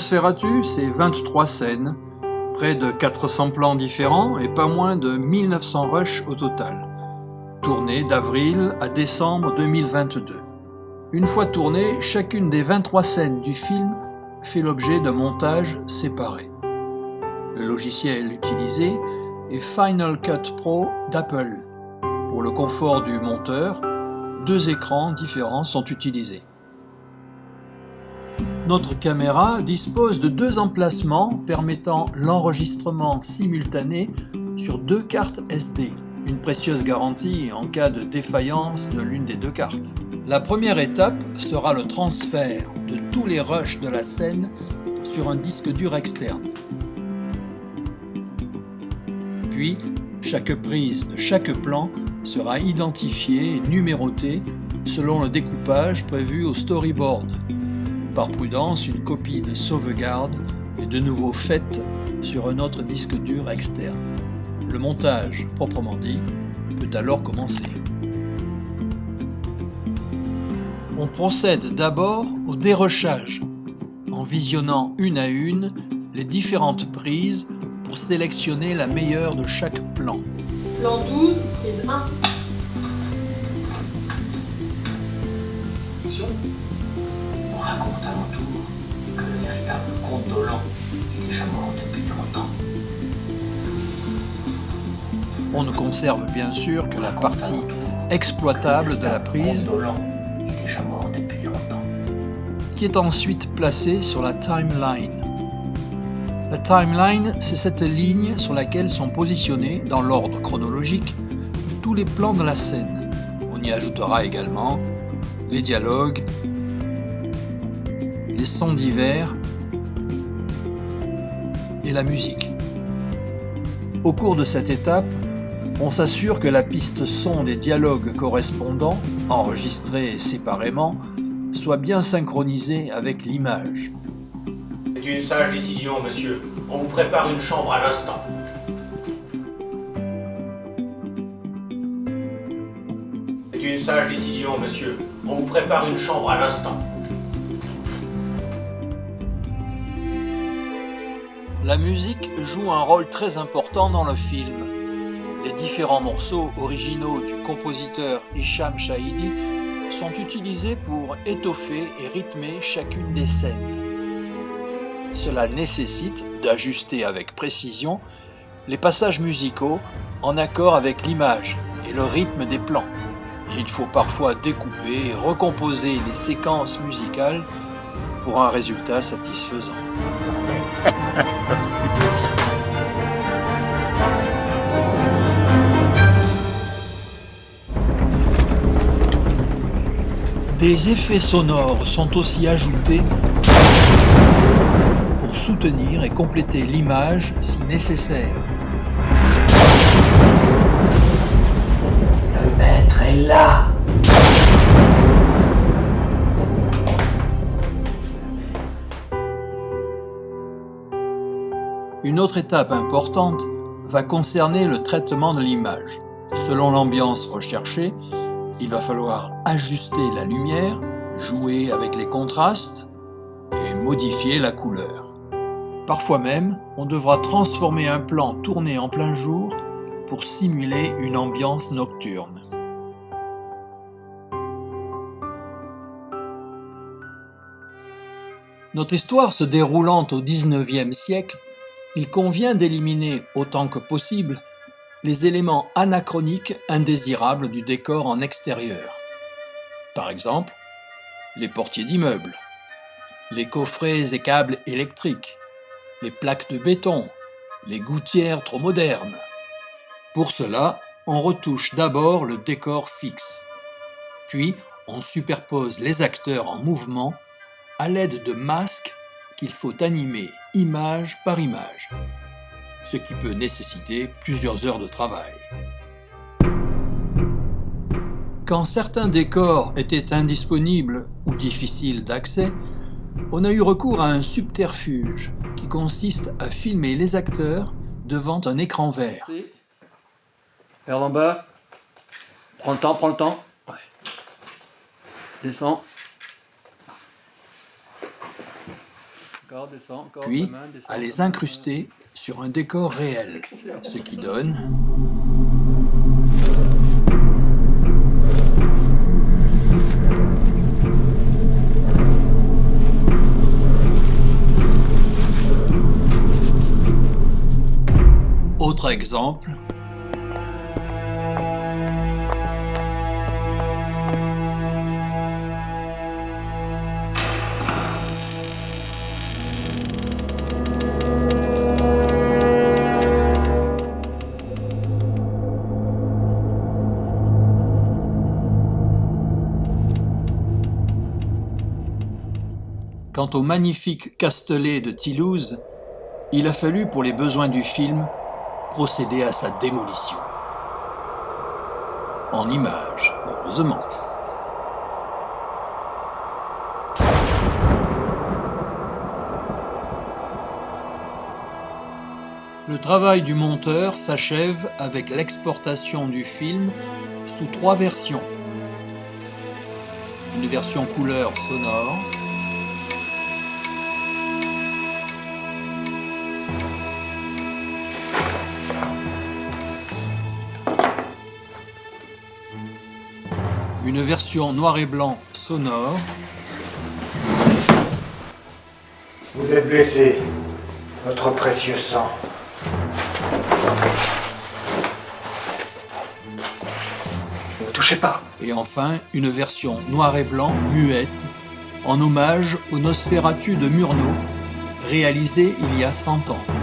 Nosferatu, c'est 23 scènes, près de 400 plans différents et pas moins de 1900 rushs au total, tournés d'avril à décembre 2022. Une fois tournée, chacune des 23 scènes du film fait l'objet d'un montage séparé. Le logiciel utilisé est Final Cut Pro d'Apple. Pour le confort du monteur, 2 écrans différents sont utilisés. Notre caméra dispose de 2 emplacements permettant l'enregistrement simultané sur 2 cartes SD, une précieuse garantie en cas de défaillance de l'une des 2 cartes. La première étape sera le transfert de tous les rushs de la scène sur un disque dur externe. Puis, chaque prise de chaque plan sera identifiée et numérotée selon le découpage prévu au storyboard. Par prudence, une copie de sauvegarde est de nouveau faite sur un autre disque dur externe. Le montage, proprement dit, peut alors commencer. On procède d'abord au dérushage, en visionnant une à une les différentes prises pour sélectionner la meilleure de chaque plan. Plan 12, prise 1. Mission, on raconte à mon tour que le véritable comte Dolan est déjà mort depuis longtemps. On ne conserve bien sûr que la partie exploitable de la prise, est déjà mort depuis longtemps, qui est ensuite placée sur la timeline. La timeline, c'est cette ligne sur laquelle sont positionnés, dans l'ordre chronologique, tous les plans de la scène. On y ajoutera également les dialogues, les sons divers et la musique. Au cours de cette étape, on s'assure que la piste son des dialogues correspondants, enregistrés séparément, soit bien synchronisée avec l'image. C'est une sage décision, monsieur. On vous prépare une chambre à l'instant. C'est une sage décision, monsieur. On vous prépare une chambre à l'instant. La musique joue un rôle très important dans le film. Les différents morceaux originaux du compositeur Hicham Shahidi sont utilisés pour étoffer et rythmer chacune des scènes. Cela nécessite d'ajuster avec précision les passages musicaux en accord avec l'image et le rythme des plans. Il faut parfois découper et recomposer les séquences musicales pour un résultat satisfaisant. Des effets sonores sont aussi ajoutés pour soutenir et compléter l'image si nécessaire. Le maître est là. Une autre étape importante va concerner le traitement de l'image. Selon l'ambiance recherchée, il va falloir ajuster la lumière, jouer avec les contrastes et modifier la couleur. Parfois même, on devra transformer un plan tourné en plein jour pour simuler une ambiance nocturne. Notre histoire se déroulant au XIXe siècle, il convient d'éliminer autant que possible les éléments anachroniques indésirables du décor en extérieur. Par exemple, les portiers d'immeubles, les coffrets et câbles électriques, les plaques de béton, les gouttières trop modernes. Pour cela, on retouche d'abord le décor fixe, puis on superpose les acteurs en mouvement à l'aide de masques qu'il faut animer image par image, ce qui peut nécessiter plusieurs heures de travail. Quand certains décors étaient indisponibles ou difficiles d'accès, on a eu recours à un subterfuge qui consiste à filmer les acteurs devant un écran vert. Vers en bas. Prends le temps. Ouais. Descends. Encore, descends, encore, puis ta main, descends, à les ta main. incruster sur un décor réel, ce qui donne autre exemple. Quant au magnifique Castellet de Toulouse, il a fallu, pour les besoins du film, procéder à sa démolition. En images, heureusement. Le travail du monteur s'achève avec l'exportation du film sous 3 versions. Une version couleur sonore, une version noir et blanc sonore, Vous êtes blessé, votre précieux sang. Ne me touchez pas. et enfin une version noir et blanc muette, en hommage au Nosferatu de Murnau, réalisé il y a 100 ans.